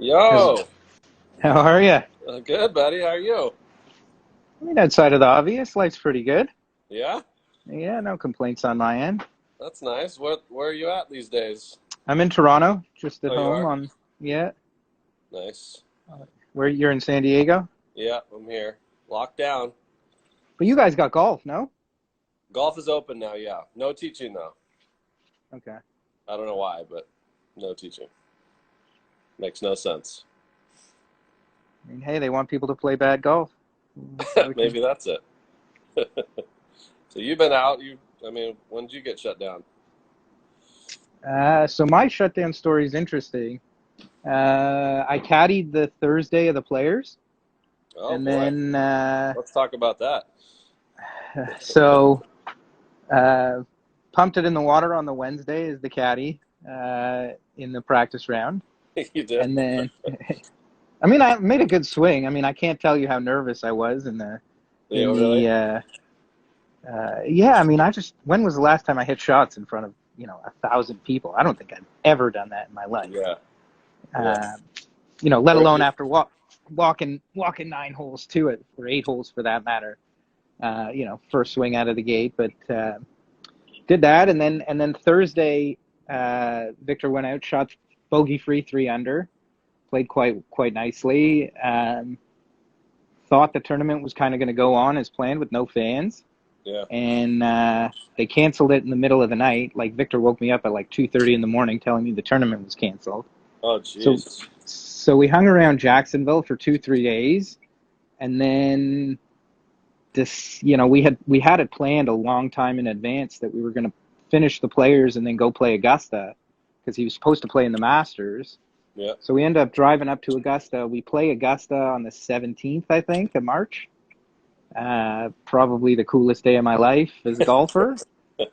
Yo, How are you? good buddy. How are you? I mean, outside of the obvious, life's pretty good. Yeah, Yeah, no complaints on my end. that's nice. Where are you at these days? I'm in Toronto, just at Oh, you home are? on, yeah. Nice. Where you're in San Diego? Yeah, I'm here. Locked down. But you guys got golf, no? Golf is open now. Yeah, no teaching though. Okay. I don't know why, but no teaching. Makes no sense. I mean, hey, they want people to play bad golf. That's how we can. Maybe that's it. So you've been out. I mean, when did you get shut down? So my shutdown story is interesting. I caddied the Thursday of the players, Oh and boy, then let's talk about that. so uh, pumped it in the water on the Wednesday as the caddy in the practice round. You did? And then, I mean, I made a good swing. I mean, I can't tell you how nervous I was Yeah, in really? the, yeah, I mean, when was the last time I hit shots in front of, 1,000 people? I don't think I've ever done that in my life. Yeah, yeah. Uh, let Where'd alone you? after walking 9 holes to it, or 8 holes for that matter. First swing out of the gate, but did that. And then Thursday, Victor went out, shot bogey free 3 under, played quite nicely. Thought the tournament was kind of going to go on as planned with no fans, Yeah. and they canceled it in the middle of the night. Like Victor woke me up at like 2:30 in the morning, telling me the tournament was canceled. Oh, So jeez. so we hung around Jacksonville for 2-3 days, and then this, we had it planned a long time in advance that we were going to finish the players and then go play Augusta because he was supposed to play in the Masters. Yeah. So we end up driving up to Augusta. We play Augusta on the 17th, I think, of March. Probably the coolest day of my life as a golfer.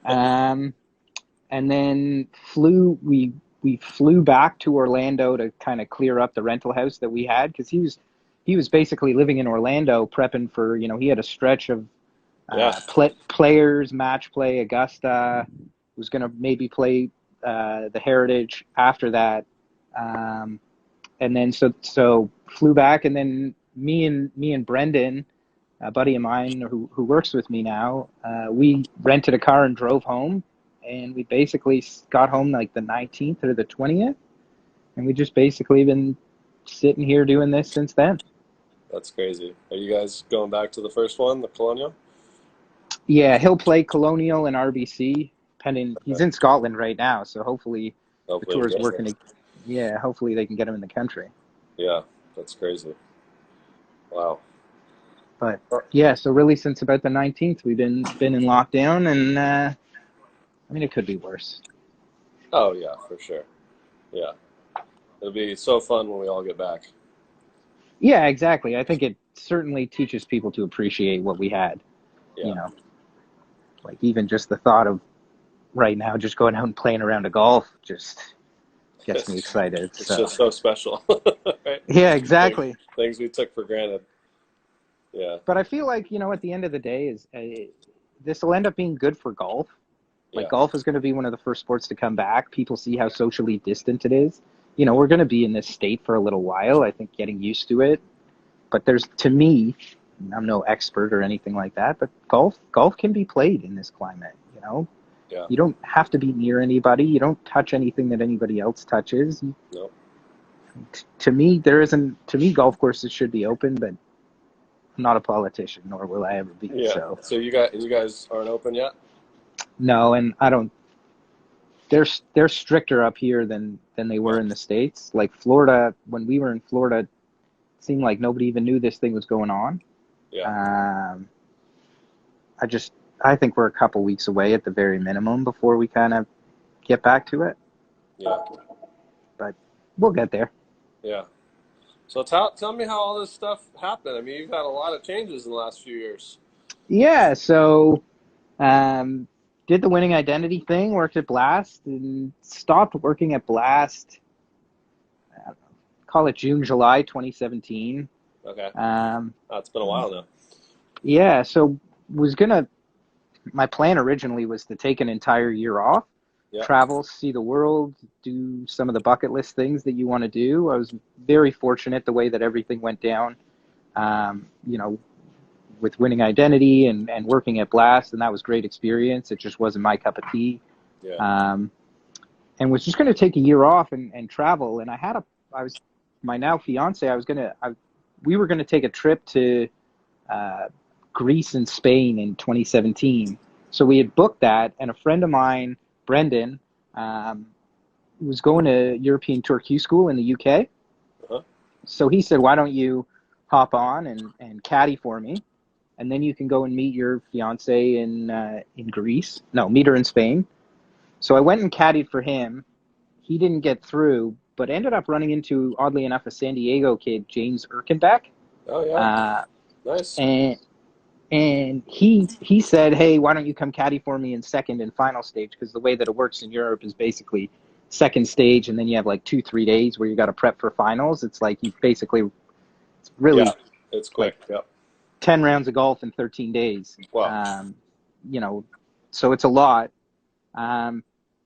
Um, and then we flew back to Orlando to kind of clear up the rental house that we had because he was basically living in Orlando prepping for, he had a stretch of Yeah. players, match play, Augusta, was going to maybe play the Heritage after that. And then so flew back, and then me and Brendan, a buddy of mine who works with me now, we rented a car and drove home, and we basically got home like the 19th or the 20th, and we just basically been sitting here doing this since then. That's crazy. Are you guys going back to the first one, the Colonial? Yeah, he'll play Colonial and RBC. Pending, he's Okay. in Scotland right now, so hopefully the Hopefully he tour's gets there. working. Yeah, hopefully they can get him in the country. Yeah, that's crazy. Wow. But yeah, so really since about the 19th, we've been in lockdown, and I mean it could be worse. Oh yeah, for sure. Yeah. It'll be so fun when we all get back. Yeah, exactly. I think it certainly teaches people to appreciate what we had. Yeah. You know, like even just the thought of right now just going out and playing around a golf just gets me excited. It's So just so special. Right? yeah, Things, exactly. things we took for granted. Yeah. But I feel like, at the end of the day, is this will end up being good for golf. Like Yeah. golf is going to be one of the first sports to come back. People see how socially distant it is. We're going to be in this state for a little while. I think getting used to it. But to me, I'm no expert or anything like that, but golf can be played in this climate. Yeah. You don't have to be near anybody. You don't touch anything that anybody else touches. No. To me, there isn't. To me, golf courses should be open, but I'm not a politician, nor will I ever be. Yeah. So So you guys aren't open yet? no, and I don't. They're stricter up here than they were Yeah. in the States. Like Florida, when we were in Florida, it seemed like nobody even knew this thing was going on. Yeah. Um, I think we're a couple weeks away at the very minimum before we kind of get back to it, Yeah. but we'll get there. Yeah. So tell me how all this stuff happened. I mean, you've had a lot of changes in the last few years. Yeah, so did the winning identity thing, worked at Blast, and stopped working at Blast, I don't know, call it June, July 2017. Okay. Um, It's been a while now. yeah, so my plan originally was to take an entire year off, Yeah. travel, see the world, do some of the bucket list things that you want to do. I was very fortunate the way that everything went down, you know, with winning identity and working at Blast, and that was great experience. It just wasn't my cup of tea. Yeah. Um, and was just going to take a year off and travel. And I was, my now fiance, we were going to take a trip to uh, Greece and Spain in 2017. So we had booked that, and a friend of mine, Brendan, um, was going to European Tour Q school in the UK. Uh-huh. So he said, why don't you hop on and caddy for me? And then you can go and meet your fiance in Greece. No, meet her in Spain. So I went and caddied for him. He didn't get through, but ended up running into, oddly enough, a San Diego kid, James Erkenbeck. Oh yeah. Uh, Nice. and and he said, hey, why don't you come caddy for me in second and final stage? Because the way that it works in Europe is basically second stage, and then you have like 2-3 days where you got to prep for finals. It's like it's Yeah. really It's like quick. Yeah. 10 rounds of golf in 13 days. Wow. You know, so it's a lot.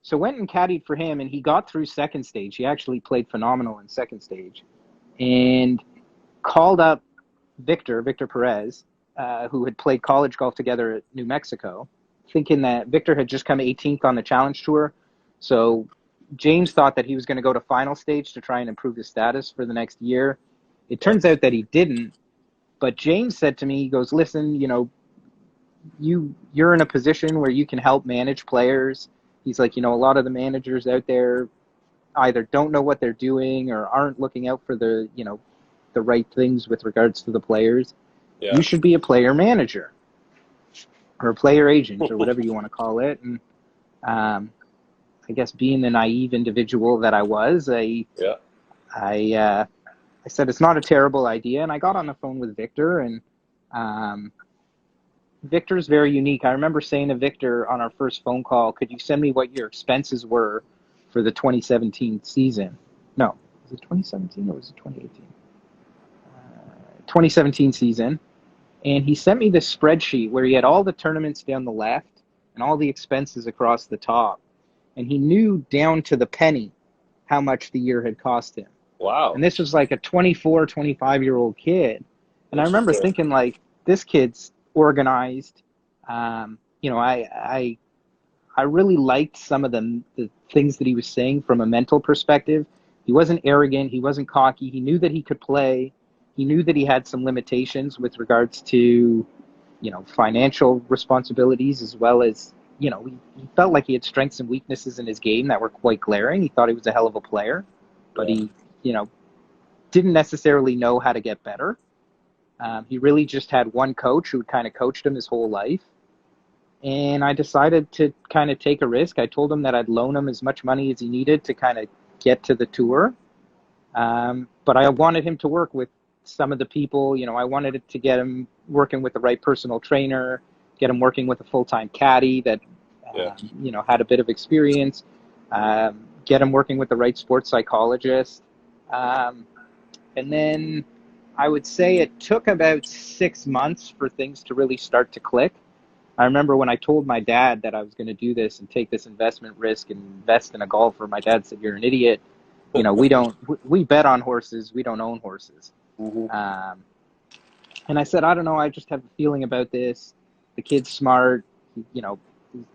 So went and caddied for him, and he got through second stage. He actually played phenomenal in second stage, and called up Victor Perez, who had played college golf together at New Mexico, thinking that Victor had just come 18th on the Challenge Tour. So James thought that he was going to go to final stage to try and improve his status for the next year. It Yeah. turns out that he didn't. But James said to me, he goes, listen, you know, you're in a position where you can help manage players. He's like, you know, a lot of the managers out there either don't know what they're doing or aren't looking out for the, you know, the right things with regards to the players. Yeah. You should be a player manager or a player agent or whatever you want to call it. And I guess being the naive individual that I was, Yeah. I said it's not a terrible idea, and I got on the phone with Victor, and Victor's very unique. I remember saying to Victor on our first phone call, could you send me what your expenses were for the 2017 season? No, was it 2017 or was it 2018? 2017 season. And he sent me this spreadsheet where he had all the tournaments down the left and all the expenses across the top. And he knew down to the penny how much the year had cost him. Wow. And this was like a 24, 25-year-old kid. And I remember Interesting. thinking, like, this kid's organized. You know, I really liked some of the things that he was saying from a mental perspective. He wasn't arrogant. He wasn't cocky. He knew that he could play. He knew that he had some limitations with regards to, you know, financial responsibilities, as well as, you know, he felt like he had strengths and weaknesses in his game that were quite glaring. He thought he was a hell of a player, but Yeah. he, you know, didn't necessarily know how to get better. He really just had one coach who kind of coached him his whole life. And I decided to kind of take a risk. I told him that I'd loan him as much money as he needed to kind of get to the tour. But I wanted him to work with some of the people. You know, I wanted it to get him working with the right personal trainer, get him working with a full-time caddy that, Yeah. you know, had a bit of experience, get him working with the right sports psychologist. And then I would say it took about 6 months for things to really start to click. I remember when I told my dad that I was going to do this and take this investment risk and invest in a golfer, my dad said, you're an idiot. You know, we bet on horses. We don't own horses. Mm-hmm. And I said, I don't know. I just have a feeling about this. The kid's smart. You know,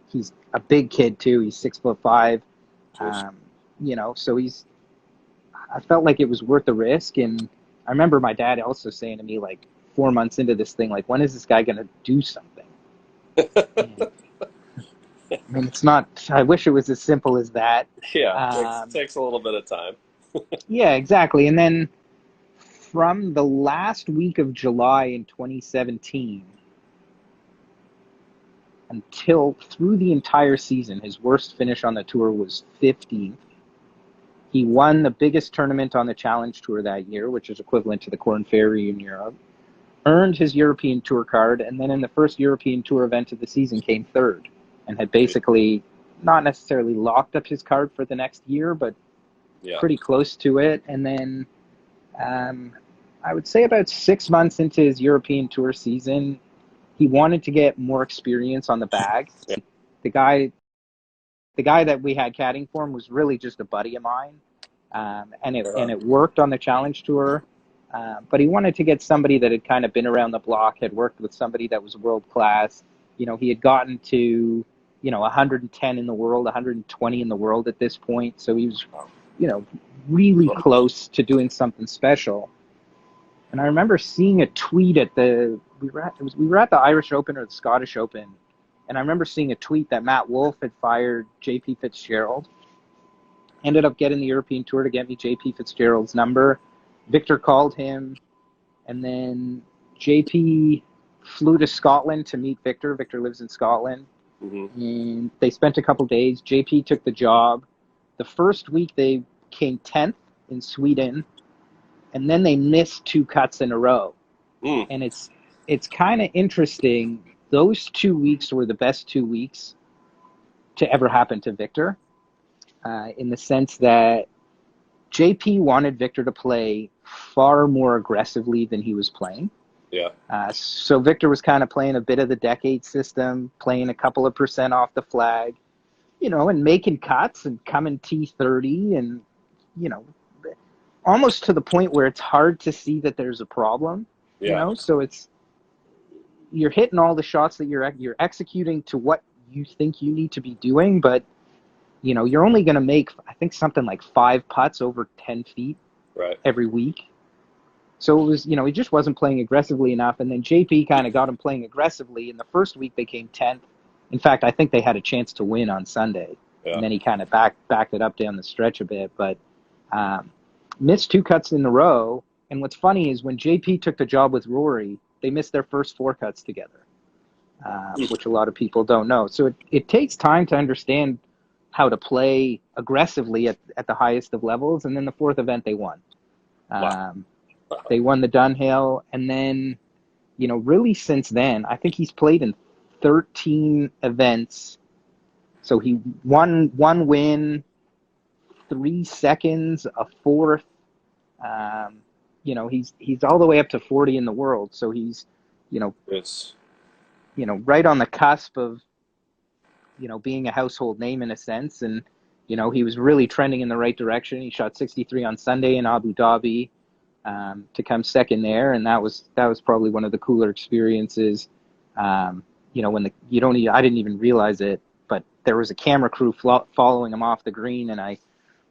he's a big kid too. He's 6'5". You know, so I felt like it was worth the risk. And I remember my dad also saying to me, like, 4 months into this thing, like, when is this guy going to do something? And, I mean, it's not, I wish it was as simple as that. Yeah. Takes a little bit of time. Yeah, exactly. And then from the last week of July in 2017 until through the entire season, his worst finish on the tour was 15th. He won the biggest tournament on the Challenge Tour that year, which is equivalent to the Corn Ferry in Europe, earned his European Tour card, and then in the first European Tour event of the season came third, and had basically not necessarily locked up his card for the next year, but Yeah. pretty close to it. And then I would say about 6 months into his European Tour season, he wanted to get more experience on the bag. Yeah. The guy the guy that we had caddying for him was really just a buddy of mine, and it worked on the Challenge Tour. But he wanted to get somebody that had kind of been around the block, had worked with somebody that was world class. He had gotten to 110 in the world, 120 in the world at this point. So he was, really close to doing something special. And I remember seeing a tweet at we were at the Irish Open or the Scottish Open, and I remember seeing a tweet that Matt Wolff had fired J.P. Fitzgerald. Ended up getting the European Tour to get me J.P. Fitzgerald's number. Victor called him, and then J.P. flew to Scotland to meet Victor. Victor lives in Scotland. Mm-hmm. And they spent a couple days. JP took the job. The first week they came 10th in Sweden, and then they missed 2 cuts in a row. And it's kind of interesting. Those 2 weeks were the best 2 weeks to ever happen to Victor, in the sense that JP wanted Victor to play far more aggressively than he was playing. Yeah. So Victor was kind of playing a bit of the decade system, playing a couple of % off the flag, and making cuts and coming T30 and, almost to the point where it's hard to see that there's a problem, So you're hitting all the shots that you're executing to what you think you need to be doing, but, you're only going to make, I think, something like 5 putts over 10 feet every week. So it was, he just wasn't playing aggressively enough. And then JP kind of got him playing aggressively. In the first week, they came 10th. In fact, I think they had a chance to win on Sunday. Yeah. And then he kind of backed it up down the stretch a bit. But missed 2 cuts in a row. And what's funny is when JP took the job with Rory, they missed their first 4 cuts together, which a lot of people don't know. So it takes time to understand how to play aggressively at the highest of levels. And then the 4th event, they won. Wow. They won the Dunhill, and then, really since then, I think he's played in 13 events. So he won 1 win, 3 seconds, a 4th. He's all the way up to 40 in the world. So he's, right on the cusp of, being a household name in a sense. And, he was really trending in the right direction. He shot 63 on Sunday in Abu Dhabi. To come second there, and that was probably one of the cooler experiences. When I didn't even realize it, but there was a camera crew following him off the green, and I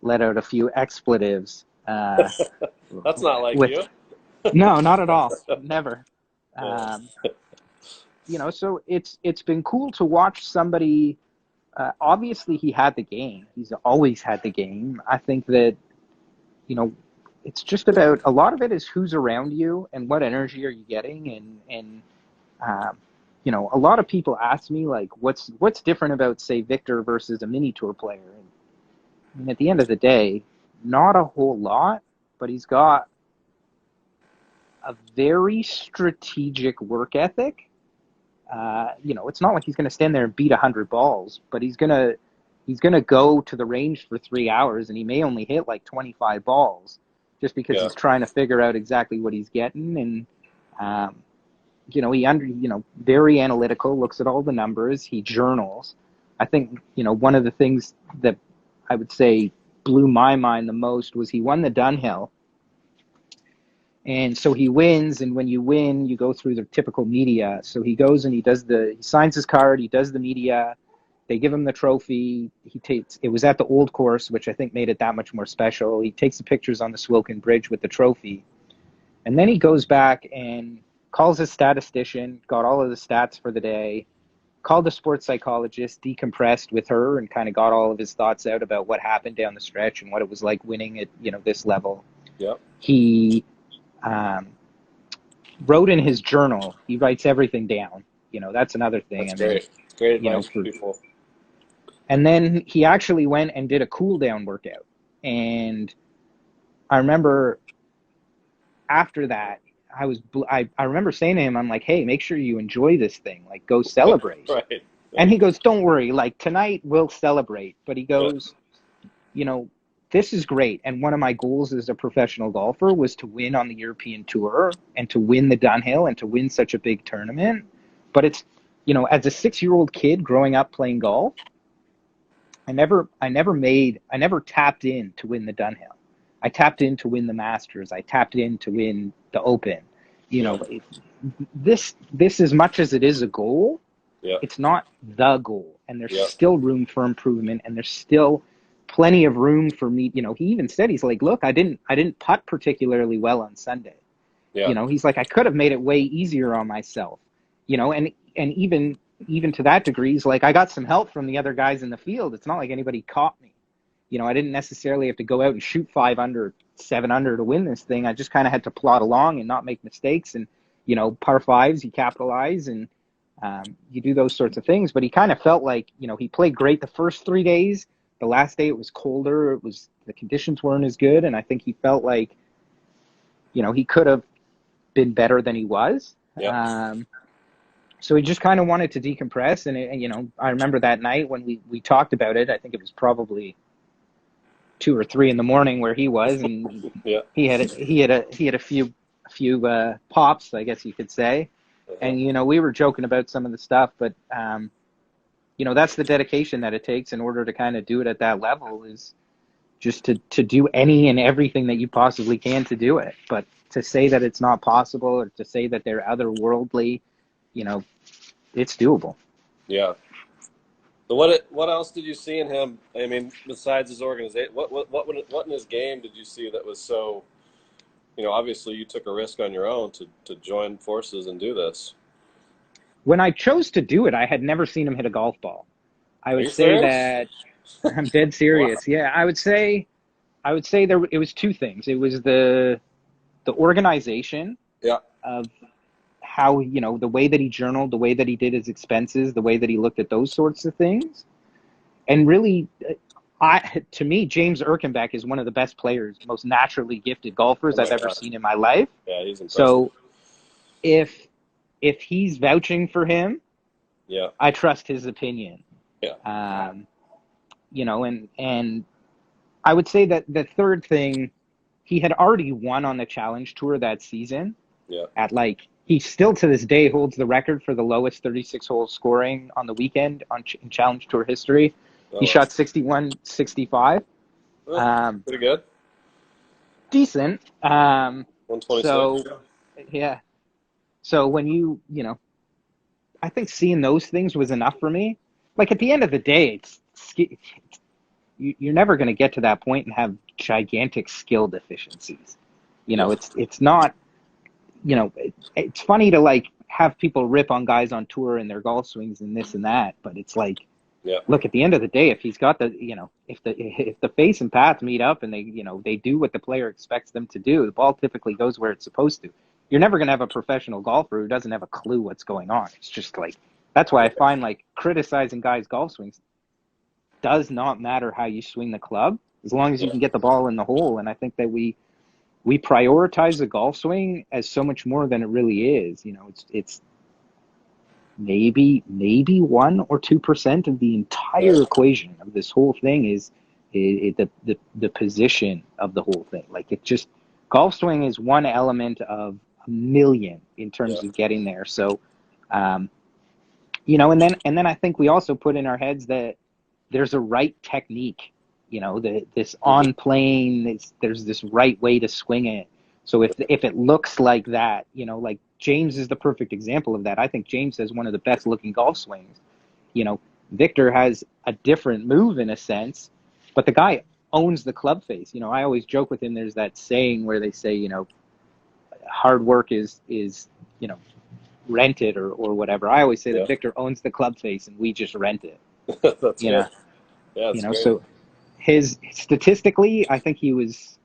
let out a few expletives. That's not like you. No, not at all. Never. So it's been cool to watch somebody. Obviously, he had the game. He's always had the game. I think that, it's just about, a lot of it is who's around you and what energy are you getting. And a lot of people ask me, like, what's different about, say, Victor versus a mini tour player? And at the end of the day, not a whole lot, but he's got a very strategic work ethic. It's not like he's going to stand there and beat 100 balls, but he's going to go to the range for 3 hours, and he may only hit like 25 balls. Just because he's trying to figure out exactly what he's getting, and very analytical, looks at all the numbers, he journals. I think one of the things that I would say blew my mind the most was he won the Dunhill, and so he wins, and when you win, you go through the typical media. So he goes and he signs his card, he does the media. They give him the trophy. It was at the old course, which I think made it that much more special. He takes the pictures on the Swilken Bridge with the trophy. And then he goes back and calls his statistician, got all of the stats for the day, called a sports psychologist, decompressed with her, and kind of got all of his thoughts out about what happened down the stretch and what it was like winning at, this level. Yep. He wrote in his journal. He writes everything down. That's another thing. That's great. Great advice for people. And then he actually went and did a cool down workout. And I remember after that, I remember saying to him, I'm like, hey, make sure you enjoy this thing. Like, go celebrate. Right. And he goes, don't worry. Like, tonight we'll celebrate. But he goes, this is great. And one of my goals as a professional golfer was to win on the European Tour and to win the Dunhill and to win such a big tournament. But it's, as a 6-year-old kid growing up playing golf, I never tapped in to win the Dunhill. I tapped in to win the Masters. I tapped in to win the Open. You Yeah. know, this as much as it is a goal, Yeah. it's not the goal, and there's Yeah. still room for improvement, and there's still plenty of room for me. You know, he even said, he's like, look, I didn't putt particularly well on Sunday. Yeah. You know, he's like, I could have made it way easier on myself. You know, and even to that degree, he's like, I got some help from the other guys in the field. It's not like anybody caught me. You know, I didn't necessarily have to go out and shoot 5 under, 7 under to win this thing. I just kind of had to plod along and not make mistakes. And, you know, par fives, you capitalize and you do those sorts of things. But he kind of felt like, you know, he played great the first 3 days. The last day it was colder. The conditions weren't as good. And I think he felt like, you know, he could have been better than he was. Yeah. So he just kind of wanted to decompress. And you know, I remember that night when we talked about it, I think it was probably 2 or 3 in the morning where he was, and Yeah. he had a few pops, I guess you could say. Uh-huh. And you know, we were joking about some of the stuff, but you know, that's the dedication that it takes in order to kind of do it at that level, is just to do any and everything that you possibly can to do it. But to say that it's not possible, or to say that they're otherworldly, you know, it's doable. Yeah. So what else did you see in him? I mean, besides his organization, what in his game did you see that was so? You know, obviously you took a risk on your own to join forces and do this. When I chose to do it, I had never seen him hit a golf ball. I Are would you say serious? that I'm dead Wow. serious. Yeah, I would say there it was two things. It was the organization Yeah. of how, you know, the way that he journaled, the way that he did his expenses, the way that he looked at those sorts of things. And really, to me, James Erkenbeck is one of the best players, most naturally gifted Oh golfers my I've ever God. seen in my life. Yeah, he's impressive. So if he's vouching for him, Yeah. I trust his opinion. Yeah. Um, you know, and I would say that the third thing, he had already won on the Challenge Tour that season. Yeah. At like, he still to this day holds the record for the lowest 36 hole scoring on the weekend in Challenge Tour history. He Oh well. shot 61, 65. Well, pretty good. Decent. 126. So yeah. So when you know, I think seeing those things was enough for me. Like at the end of the day, you're never going to get to that point and have gigantic skill deficiencies. You Yeah. know, it's not, you know, it's funny to like have people rip on guys on tour and their golf swings and this and that, but it's like, Yeah. look, at the end of the day, if he's got the, you know, if the face and path meet up and they, you know, they do what the player expects them to do, the ball typically goes where it's supposed to. You're never going to have a professional golfer who doesn't have a clue what's going on. It's just like, that's why I find like criticizing guys' golf swings does not matter how you swing the club, as long as you Yeah. can get the ball in the hole. And I think that we prioritize the golf swing as so much more than it really is. You know, it's maybe 1 or 2% of the Yeah. entire equation of this whole thing is the position of the whole thing. Like, it just, golf swing is one element of a million in Yeah. terms of getting there. So you know, and then I think we also put in our heads that there's a right technique. You know, this Mm-hmm. on plane, there's this right way to swing it. So if it looks like that, you know, like James is the perfect example of that. I think James has one of the best looking golf swings. You know, Victor has a different move in a sense, but the guy owns the club face. You know, I always joke with him. There's that saying where they say, you know, hard work is you know, rented or whatever. I always say that Yeah. Victor owns the club face and we just rent it. That's You good. know, Yeah, you that's know. great. So his statistically, I think he was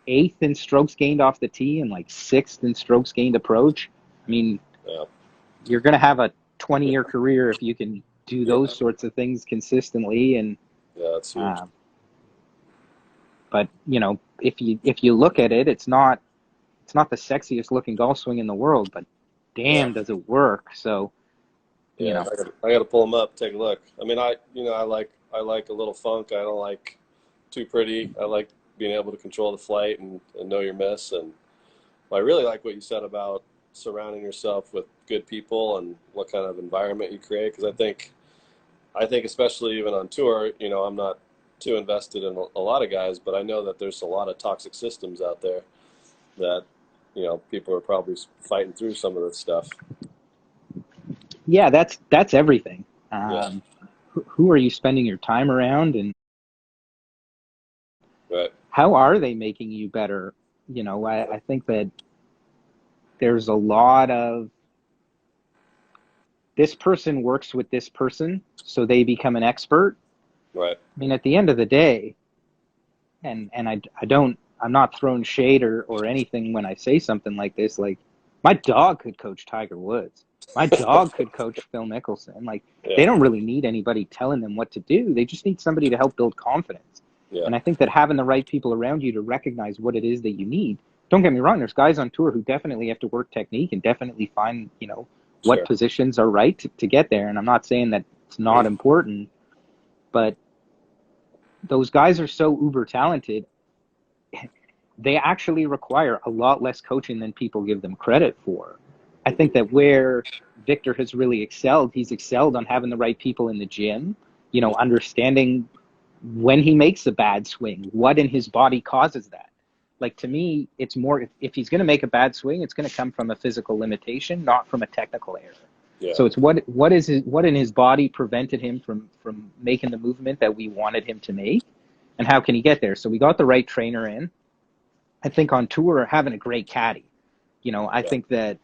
eighth in strokes gained off the tee and like sixth in strokes gained approach. I mean, Yeah. you're going to have a 20-year career if you can do Yeah. those sorts of things consistently. And Yeah, that's huge. um, but you know, if you look at it, it's not the sexiest looking golf swing in the world, but Yeah. damn, does it work? So you Yeah. know, I got to pull them up, take a look. I mean, I like a little funk. I don't like too pretty. I like being able to control the flight and know your miss. And I really like what you said about surrounding yourself with good people and what kind of environment you create. Because I think especially even on tour, I'm not too invested in a lot of guys, but I know that there's a lot of toxic systems out there that, people are probably fighting through some of this stuff. Yeah, that's everything. Yeah, Who are you spending your time around, and right, how are they making you better? I think that there's a lot of this person works with this person, so they become an expert. right. I mean, at the end of the day, and I don't, I'm not throwing shade or anything when I say something like this. Like, my dog could coach Tiger Woods. My dog could coach Phil Mickelson. Like, Yeah, they don't really need anybody telling them what to do. They just need somebody to help build confidence. yeah, And I think that having the right people around you to recognize what it is that you need. Don't get me wrong, there's guys on tour who definitely have to work technique and definitely find, what sure. positions are right to get there. And I'm not saying that it's not important, but those guys are so uber talented, they actually require a lot less coaching than people give them credit for. I think that where Victor has really excelled, he's excelled on having the right people in the gym, understanding when he makes a bad swing, what in his body causes that. Like, to me, it's more, if he's going to make a bad swing, it's going to come from a physical limitation, not from a technical error. Yeah, So it's what in his body prevented him from making the movement that we wanted him to make, and how can he get there? So we got the right trainer in. I think on tour, having a great caddy. I yeah, think that,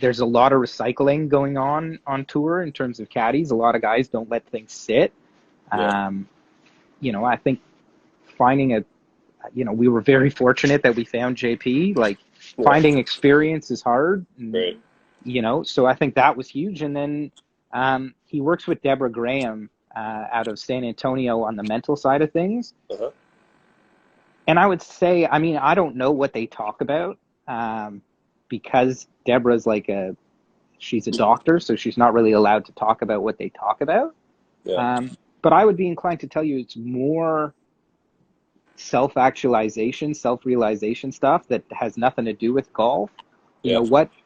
there's a lot of recycling going on tour in terms of caddies. A lot of guys don't let things sit. yeah, Um, I think finding we were very fortunate that we found JP. Like, yeah. finding experience is hard, and, Great. so I think that was huge. And then he works with Deborah Graham out of San Antonio on the mental side of things. Uh-huh. And I would say, I mean, I don't know what they talk about, because Deborah's she's a doctor, so she's not really allowed to talk about what they talk about. Yeah, But I would be inclined to tell you it's more self-actualization, self-realization stuff that has nothing to do with golf. yeah,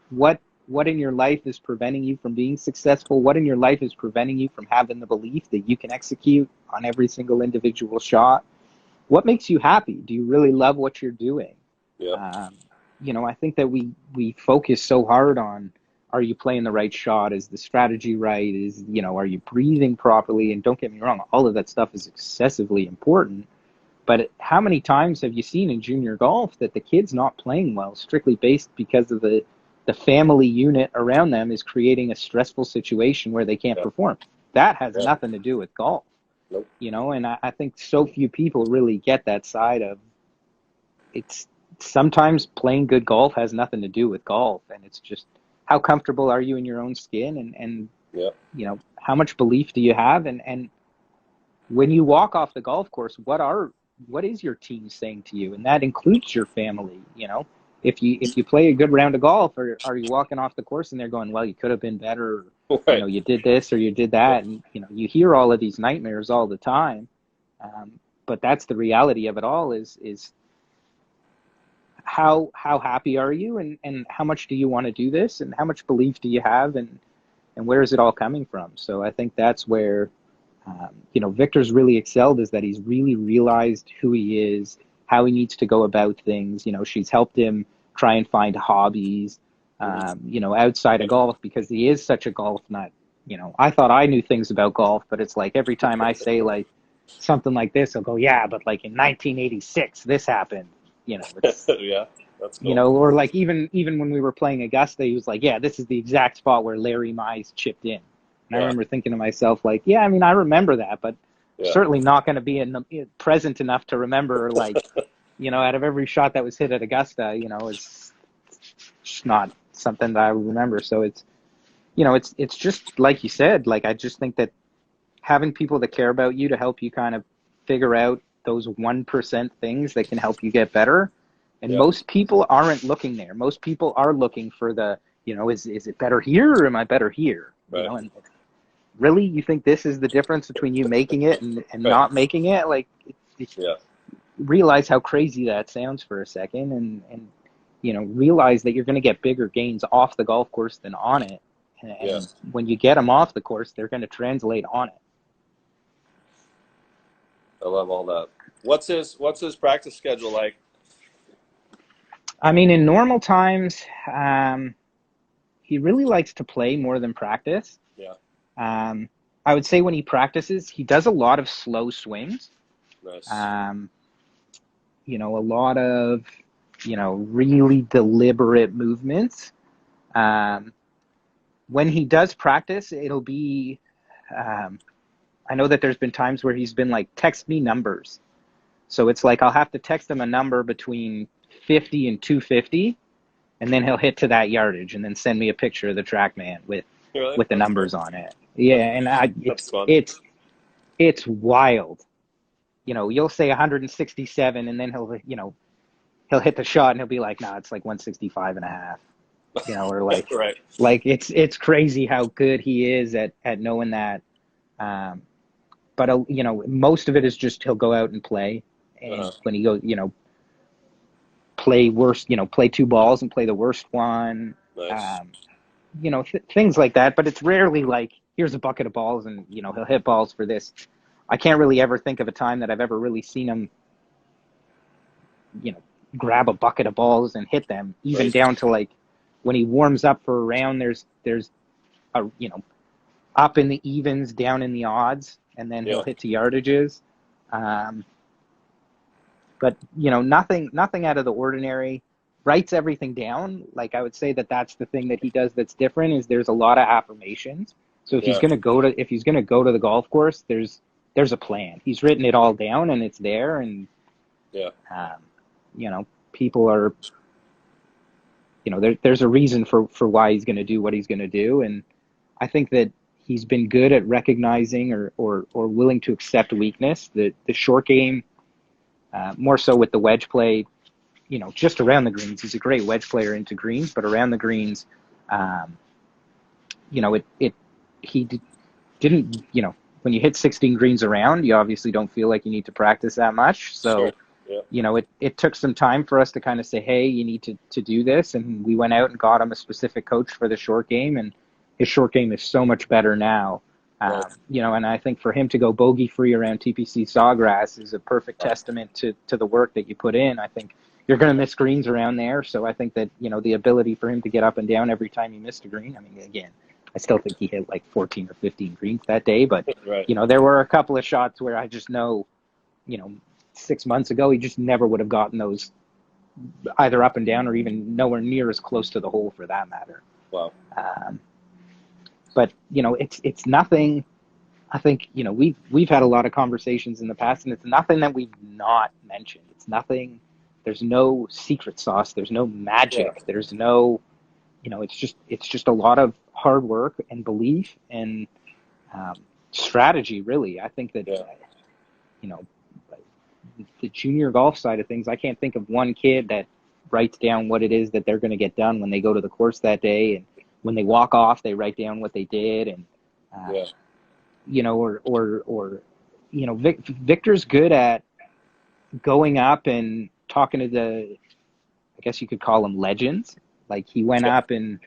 What in your life is preventing you from being successful? What in your life is preventing you from having the belief that you can execute on every single individual shot? What makes you happy? Do you really love what you're doing? yeah, Um, I think that we focus so hard on, are you playing the right shot? Is the strategy right? Are you breathing properly? And don't get me wrong, all of that stuff is excessively important. But how many times have you seen in junior golf that the kid's not playing well strictly based because of the family unit around them is creating a stressful situation where they can't yeah, perform? That has yeah. nothing to do with golf. Nope. And I think so few people really get that side of, it's sometimes playing good golf has nothing to do with golf, and it's just how comfortable are you in your own skin, and Yeah, how much belief do you have, and when you walk off the golf course, what is your team saying to you? And that includes your family. If you play a good round of golf, or are you walking off the course and they're going, well, you could have been better, or, right. you did this or you did Yeah, that, and you hear all of these nightmares all the time. But that's the reality of it all, is how happy are you, and how much do you want to do this, and how much belief do you have, and where is it all coming from? So I think that's where Victor's really excelled, is that he's really realized who he is, how he needs to go about things. She's helped him try and find hobbies, outside of golf, because he is such a golf nut. I thought I knew things about golf, but it's like every time I say like something like this, I'll go, yeah, but like in 1986, this happened. It's, yeah. That's cool. or like even when we were playing Augusta, he was like, yeah, this is the exact spot where Larry Mize chipped in. And I Yeah, remember thinking to myself, like, yeah, I mean, I remember that, but yeah, certainly not going to be present enough to remember, like, out of every shot that was hit at Augusta, it's just not something that I would remember. So it's just like you said. Like, I just think that having people that care about you to help you kind of figure out those 1% things that can help you get better. And yeah. most people aren't looking there. Most people are looking for the, is it better here, or am I better here? Right, And really, you think this is the difference between you making it and right. not making it? Like, Yeah, realize how crazy that sounds for a second, and realize that you're going to get bigger gains off the golf course than on it. Yeah. And when you get them off the course, they're going to translate on it. I love all that. What's his practice schedule like? I mean, in normal times, he really likes to play more than practice. Yeah. Um, I would say when he practices, he does a lot of slow swings. Nice. Um, a lot of, really deliberate movements. Um, when he does practice, it'll be, um, I know that there's been times where he's been like, text me numbers. So it's like I'll have to text him a number between 50 and 250, and then he'll hit to that yardage and then send me a picture of the TrackMan Really? with the That's cool. numbers on it. Yeah, and That's fun. it's wild. You'll say 167, and then he'll hit the shot and he'll be like, "No, it's like 165 and a half." Or Right. like it's crazy how good he is at knowing that. But most of it is just he'll go out and play, and when he goes, play worst, play two balls and play the worst one. Nice. Um, things like that. But it's rarely like, here's a bucket of balls and, he'll hit balls for this. I can't really ever think of a time that I've ever really seen him, you know, grab a bucket of balls and hit them, even Right. down to like when he warms up for a round, there's a, up in the evens, down in the odds, and then he'll Yeah. hit to yardages. But nothing out of the ordinary. Writes everything down. Like, I would say that's the thing that he does that's different, is there's a lot of affirmations. So if he's Yeah. gonna go to the golf course, there's a plan. He's written it all down and it's there, and Yeah. people are, there's a reason for why he's gonna do what he's gonna do, and I think that he's been good at recognizing or willing to accept weakness. The short game, more so with the wedge play, just around the greens. He's a great wedge player into greens, but around the greens, um, he didn't, when you hit 16 greens around, you obviously don't feel like you need to practice that much. Sure. So, Yeah. it took some time for us to kind of say, hey, you need to do this. And we went out and got him a specific coach for the short game, and his short game is so much better now. Right. And I think for him to go bogey free around TPC Sawgrass is a perfect testament to the work that you put in. I think you're going to miss greens around there. So I think that, the ability for him to get up and down every time he missed a green. I mean, again, I still think he hit like 14 or 15 greens that day, but, Right. there were a couple of shots where I just know, 6 months ago, he just never would have gotten those either up and down or even nowhere near as close to the hole for that matter. Wow. But it's nothing. I think we've had a lot of conversations in the past, and it's nothing that we've not mentioned. It's nothing. There's no secret sauce. There's no magic. Yeah. There's no. It's just a lot of hard work and belief and strategy. Really, I think that Yeah. The junior golf side of things, I can't think of one kid that writes down what it is that they're going to get done when they go to the course that day, and when they walk off, they write down what they did, and Victor's good at going up and talking to I guess you could call them legends. Like, he went Sure. up and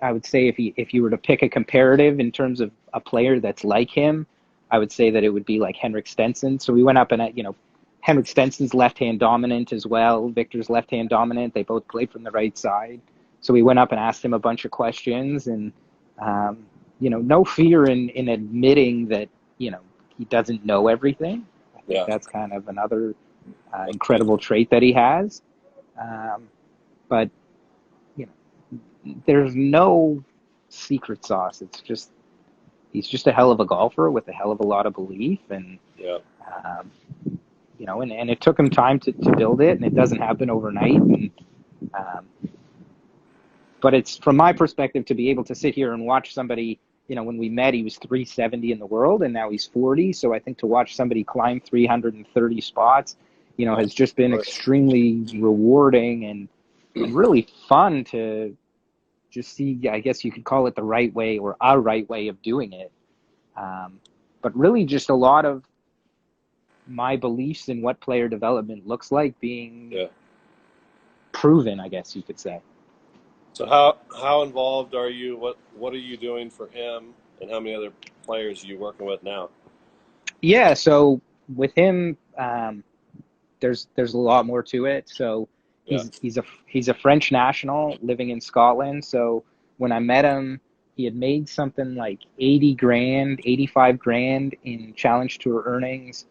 I would say if you were to pick a comparative in terms of a player that's like him, I would say that it would be like Henrik Stenson. So we went up and Henrik Stenson's left-hand dominant as well. Victor's left-hand dominant. They both played from the right side. So we went up and asked him a bunch of questions, and no fear in admitting that he doesn't know everything. I think that's kind of another incredible trait that he has. But there's no secret sauce. It's just he's just a hell of a golfer with a hell of a lot of belief, and and it took him time to build it, and it doesn't happen overnight. And but it's, from my perspective, to be able to sit here and watch somebody. When we met, he was 370 in the world, and now he's 40. So I think to watch somebody climb 330 spots, has just been extremely rewarding and really fun to just see. I guess you could call it the right way, or a right way of doing it. But really just a lot of my beliefs in what player development looks like being proven, I guess you could say. So how involved are you? What are you doing for him, and how many other players are you working with now? Yeah, so with him, there's a lot more to it. So Yeah. he's a French national living in Scotland. So when I met him, he had made something like 80 grand, 85 grand in Challenge Tour earnings,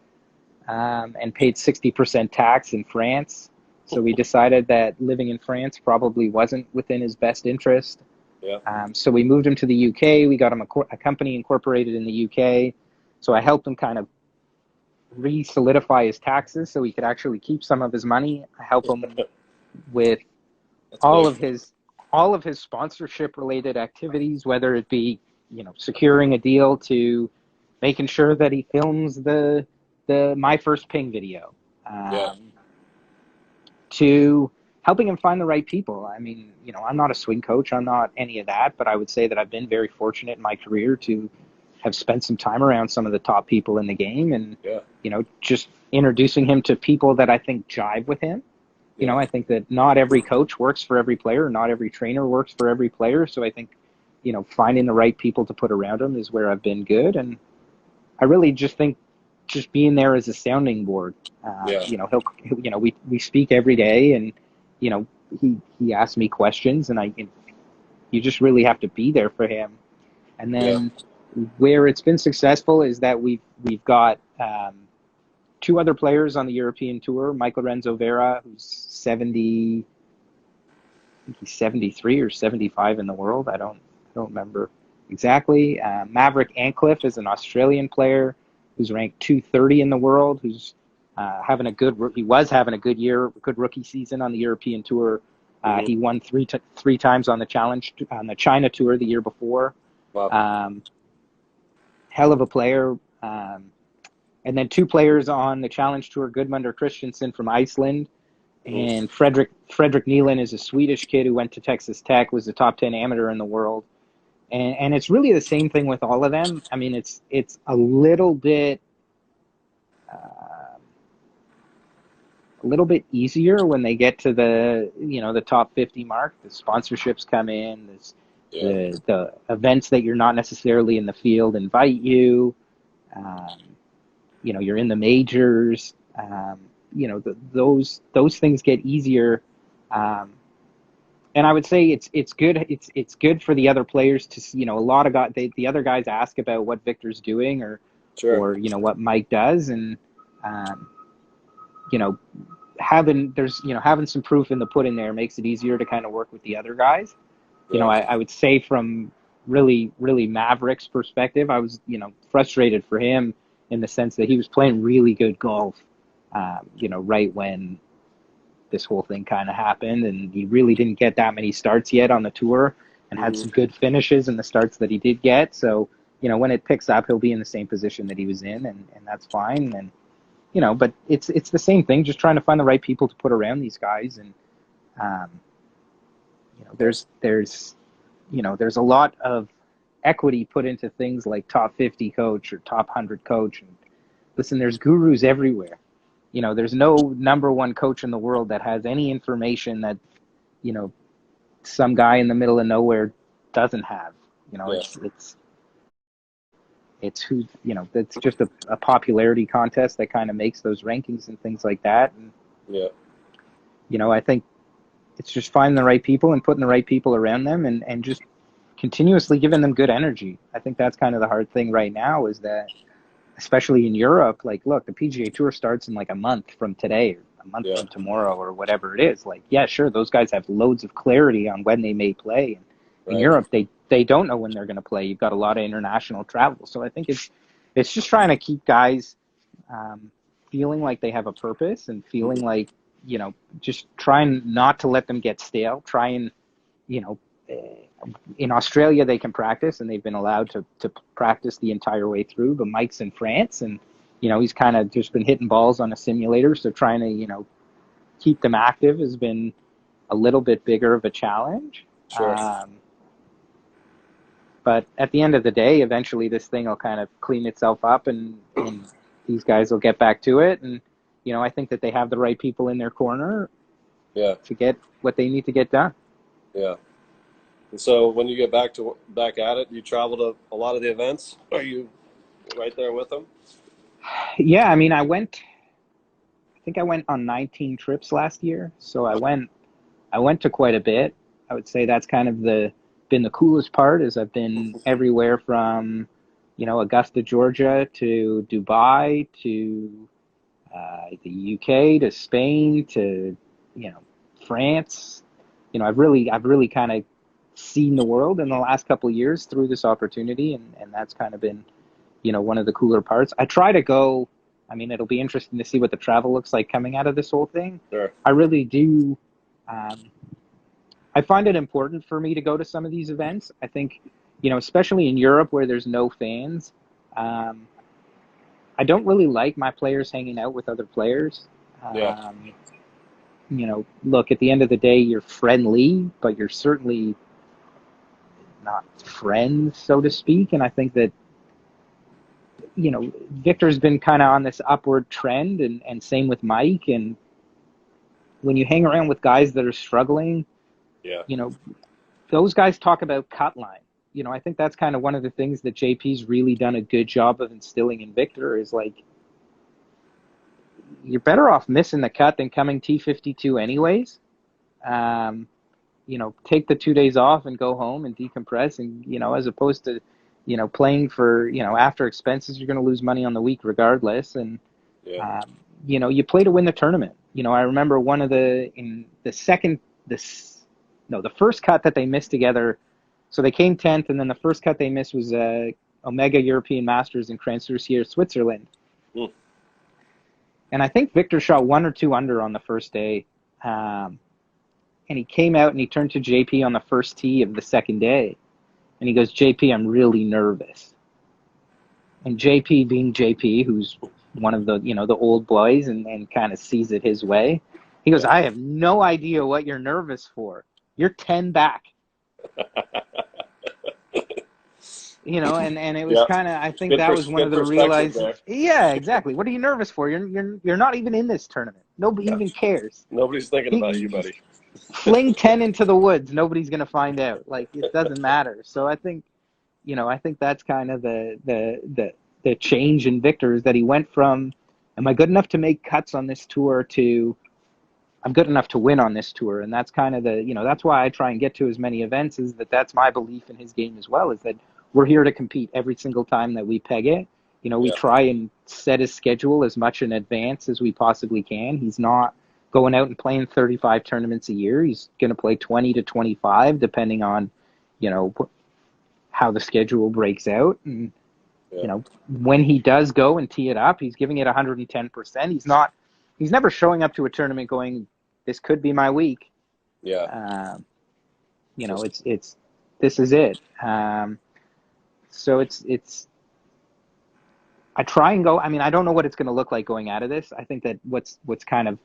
and paid 60% tax in France. So we decided that living in France probably wasn't within his best interest. Yeah. So we moved him to the UK. We got him a company incorporated in the UK. So I helped him kind of re-solidify his taxes so he could actually keep some of his money. I help him with That's all big. of his all of his sponsorship related activities, whether it be securing a deal to making sure that he films the My First Ping video, Yeah. to helping him find the right people. I mean, I'm not a swing coach, I'm not any of that, but I would say that I've been very fortunate in my career to have spent some time around some of the top people in the game, and Yeah. just introducing him to people that I think jive with him. Yeah. I think that not every coach works for every player, not every trainer works for every player. So I think, finding the right people to put around him is where I've been good. And I really just think just being there as a sounding board. Yeah. We speak every day, and you know, he asks me questions, and you just really have to be there for him. And Yeah. then where it's been successful is that we've got two other players on the European tour. Michael Renzo Vera, who's 70, I think he's 73 or 75 in the world. I don't remember exactly. Maverick Ancliffe is an Australian player who's ranked 230 in the world, who's he was having a good year, good rookie season on the European tour. Hmm. He won three times on the China tour the year before. Wow. Um, Hell of a player. And then two players on the Challenge Tour, Gudmundur Christensen from Iceland, Hmm. and Fredrik Nealon is a Swedish kid who went to Texas Tech, was a top 10 amateur in the world. And it's really the same thing with all of them. I mean, it's uh, a little bit easier when they get to the top 50 mark. The sponsorships come in. Yeah. The events that you're not necessarily in the field invite you. Um, you're in the majors. Those things get easier. Um, and I would say it's good. It's good for the other players to see. A lot of the other guys ask about what Victor's doing, or Sure. what Mike does, and um, you know having some proof in the pudding there makes it easier to kind of work with the other guys. Yeah. I would say from really Maverick's perspective, I was frustrated for him in the sense that he was playing really good golf, right when this whole thing kind of happened, and he really didn't get that many starts yet on the tour, and had Hmm. some good finishes in the starts that he did get. So when it picks up, he'll be in the same position that he was in, and that's fine. And but it's the same thing, just trying to find the right people to put around these guys. And um, Yeah. there's a lot of equity put into things like top 50 coach or top 100 coach. And listen, there's gurus everywhere. There's no number one coach in the world that has any information that you know some guy in the middle of nowhere doesn't have. Yeah. It's who that's just a popularity contest that kind of makes those rankings and things like that. And Yeah. I think it's just finding the right people and putting the right people around them, and just continuously giving them good energy. I think that's kind of the hard thing right now, is that especially in Europe, like, look, the PGA Tour starts in like a month from today, or a month Yeah. from tomorrow, or whatever it is. Like, yeah, sure, those guys have loads of clarity on when they may play. And in Right. Europe, they don't know when they're going to play. You've got a lot of international travel. So I think it's just trying to keep guys um, feeling like they have a purpose, and feeling Hmm. like, just trying not to let them get stale. Try and, you know, in Australia they can practice, and they've been allowed to practice the entire way through. But Mike's in France, and he's kind of just been hitting balls on a simulator. So trying to keep them active has been a little bit bigger of a challenge. Sure. But at the end of the day, eventually this thing will kind of clean itself up, and these guys will get back to it. And I think that they have the right people in their corner Yeah. to get what they need to get done. Yeah. And so when you get back at it, you travel to a lot of the events. Are you right there with them? Yeah, I mean, I think I went on 19 trips last year, so I went to quite a bit. I would say that's kind of been the coolest part is I've been everywhere from, Augusta, Georgia to Dubai to the UK to Spain to, you know, France. I've really kind of seen the world in the last couple of years through this opportunity, and that's kind of been, one of the cooler parts. I try to go. I mean, it'll be interesting to see what the travel looks like coming out of this whole thing. Sure. I really do. Um, I find it important for me to go to some of these events. I think, especially in Europe where there's no fans, um, I don't really like my players hanging out with other players. Yeah. Look, at the end of the day, you're friendly, but you're certainly not friends, so to speak. And I think that, Victor's been kind of on this upward trend, and same with Mike. And when you hang around with guys that are struggling, Yeah. you know, those guys talk about cut line. I think that's kind of one of the things that JP's really done a good job of instilling in Victor is like, you're better off missing the cut than coming T52 anyways. Um, take the 2 days off and go home and decompress, and, as opposed to, playing for, after expenses, you're going to lose money on the week regardless. And, Yeah. you play to win the tournament. I remember the first cut that they missed together. So they came 10th, and then the first cut they missed was Omega European Masters in Cransur-Sierre, Switzerland. Mm. And I think Victor shot 1 or 2 under on the first day. And he came out and he turned to JP on the first tee of the second day. And he goes, JP, I'm really nervous. And JP, being JP, who's one of the, the old boys and kind of sees it his way, he goes, Yeah. I have no idea what you're nervous for. You're 10 back. And it was Yeah. kind of, I think Good, that was one of good the perspective realized, there. yeah, exactly. What are you nervous for? You're not even in this tournament. Nobody Yeah. even cares. Nobody's thinking about you, buddy. Fling 10 into the woods. Nobody's going to find out. Like, it doesn't matter. So I think that's kind of the change in Victor is that he went from, am I good enough to make cuts on this tour to I'm good enough to win on this tour. And that's kind of that's why I try and get to as many events, is that's my belief in his game as well, is that we're here to compete every single time that we peg it. We Yeah. try and set his schedule as much in advance as we possibly can. He's not going out and playing 35 tournaments a year. He's going to play 20 to 25, depending on, how the schedule breaks out. And, Yeah. when he does go and tee it up, he's giving it 110%. He's never showing up to a tournament going, this could be my week. Yeah. This is it. So I try and go. I mean, I don't know what it's going to look like going out of this. I think that what's kind of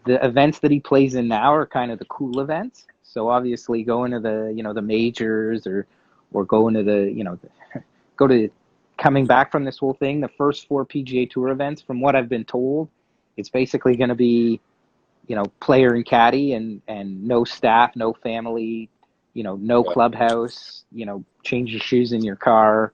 the events that he plays in now are kind of the cool events. So obviously going to the, the majors or going to the, go to coming back from this whole thing, the first 4 PGA Tour events, from what I've been told, it's basically going to be, player and caddy and no staff, no family, no Right. clubhouse, change your shoes in your car.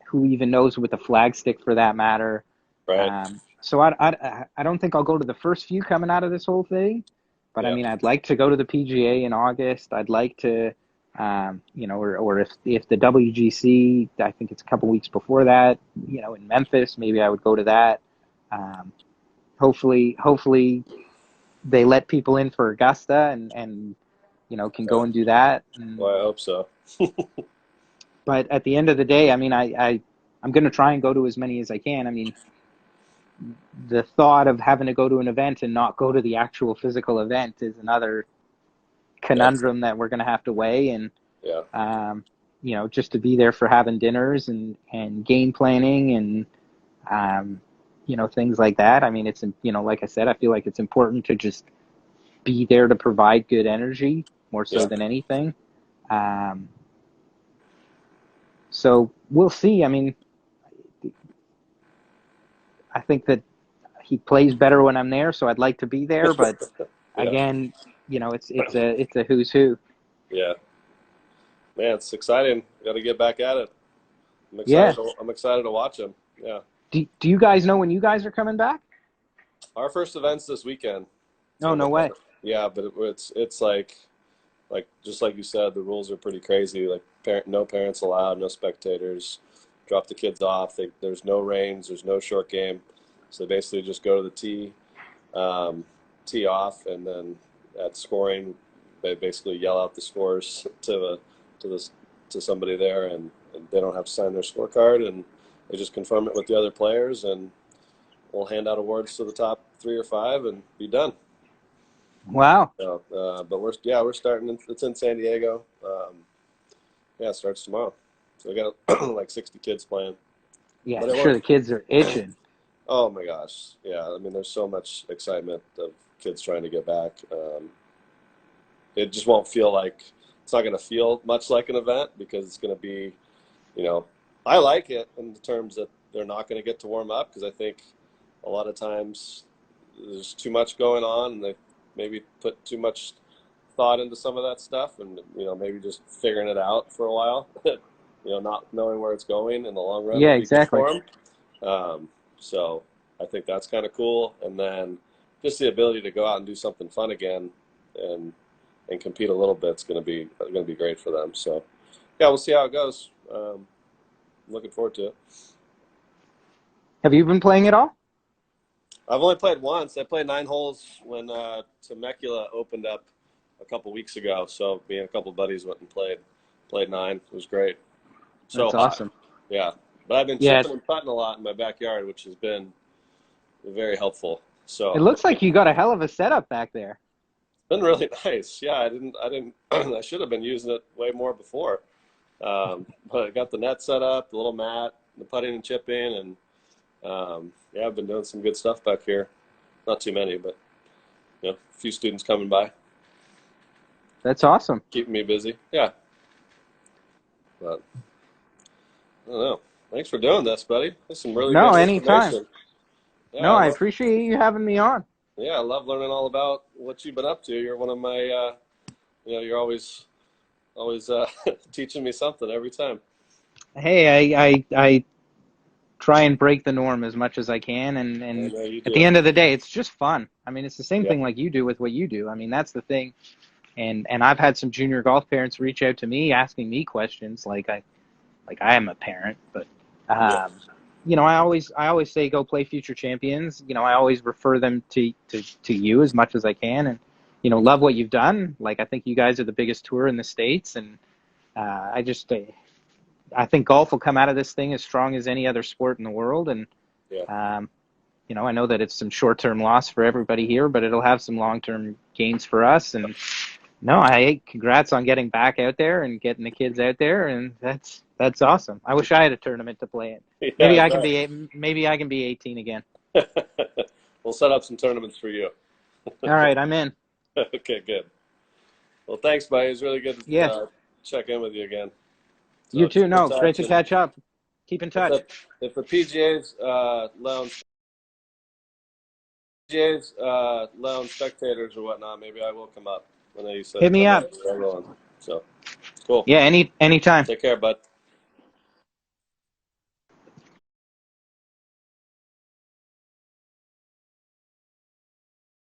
Who even knows with the flag stick for that matter. Right. So I don't think I'll go to the first few coming out of this whole thing, but Yeah. I mean, I'd like to go to the PGA in August. I'd like to, or if the WGC, I think it's a couple weeks before that, in Memphis, maybe I would go to that. Hopefully they let people in for Augusta and can go and do that. Well, I hope so. But at the end of the day, I mean, I'm going to try and go to as many as I can. I mean, the thought of having to go to an event and not go to the actual physical event is another conundrum that we're going to have to weigh. And, Yeah. Just to be there for having dinners and game planning and, things like that. I mean, it's, like I said, I feel like it's important to just be there to provide good energy more so Yeah. than anything. So we'll see. I mean, I think that he plays better when I'm there, so I'd like to be there, but Yeah. again, you know, it's a who's who. Yeah. Man, it's exciting. Got to get back at it. I'm excited. Yeah. I'm excited to watch them. Yeah. Do you guys know when you guys are coming back? Our first event's this weekend. No, So no way. yeah, but it's like just like you said, the rules are pretty crazy. Like no parents allowed, no spectators. Drop the kids off. There's no range. There's no short game. So they basically just go to the tee, tee off, and then at scoring, they basically yell out the scores to the to somebody there, and they don't have to sign their scorecard, and they just confirm it with the other players, and we'll hand out awards to the top 3 or 5 and be done. Wow. So, but we're starting. It's in San Diego. Yeah, it starts tomorrow. So we got like 60 kids playing. Yeah, But I'm sure the kids are itching. oh my gosh, yeah. I mean, there's so much excitement of kids trying to get back. It just won't feel like it's not going to feel much like an event because it's going to be, you know, I like it in the terms that they're not going to get to warm up because I think a lot of times there's too much going on and they maybe put too much thought into some of that stuff and maybe just figuring it out for a while. Not knowing where it's going in the long run Yeah, would be good exactly. for them. So I think that's kind of cool. And then just the ability to go out and do something fun again and compete a little bit is going to be great for them. So yeah, we'll see how it goes. I'm looking forward to it. Have you been playing at all? I've only played once. I played 9 holes when Temecula opened up a couple weeks ago. So me and a couple of buddies went and played 9. It was great. So That's hot. awesome. Yeah. But I've been Yeah, chipping and putting a lot in my backyard, which has been very helpful. it So looks like you got a hell of a setup back there. it's been really nice. Yeah, I didn't I should have been using it way more before. But I got the net set up, the little mat, the putting and chipping, and yeah, I've been doing some good stuff back here. Not too many, but a few students coming by, That's awesome. keeping me busy. Yeah, but I don't know. Thanks for doing this, buddy. That's some really No, good anytime. information. Yeah, No, I appreciate you having me on. I love learning all about what you've been up to. You're one of my, you're always teaching me something every time. Hey, I try and break the norm as much as I can, I and know you at the do. end of the day, it's just fun. I mean, it's the same Yeah, thing like you do with what you do. I mean, that's the thing. And I've had some junior golf parents reach out to me asking me questions like I am a parent, but yeah, um, I always say go play future champions. I always refer them to you as much as I can, and love what you've done. Like I think you guys are the biggest tour in the States, and I think golf will come out of this thing as strong as any other sport in the world. And yeah. um, I know that it's some short-term loss for everybody here, but it'll have some long-term gains for us. And no, congrats on getting back out there and getting the kids out there, and that's awesome. I wish I had a tournament to play in. Yeah, Maybe I I can be 18 again. bet. We'll set up some tournaments for you. All right, I'm in. Okay, good. Well, thanks, buddy. It was really good to Yeah, check in with you again. you So too. keep in No, great touch, to and catch up. Keep in if touch. the PGA's lounge spectators or whatnot, maybe I will come up. I know you said Hit me come up. up. So cool. Yeah, anytime. Take care, bud.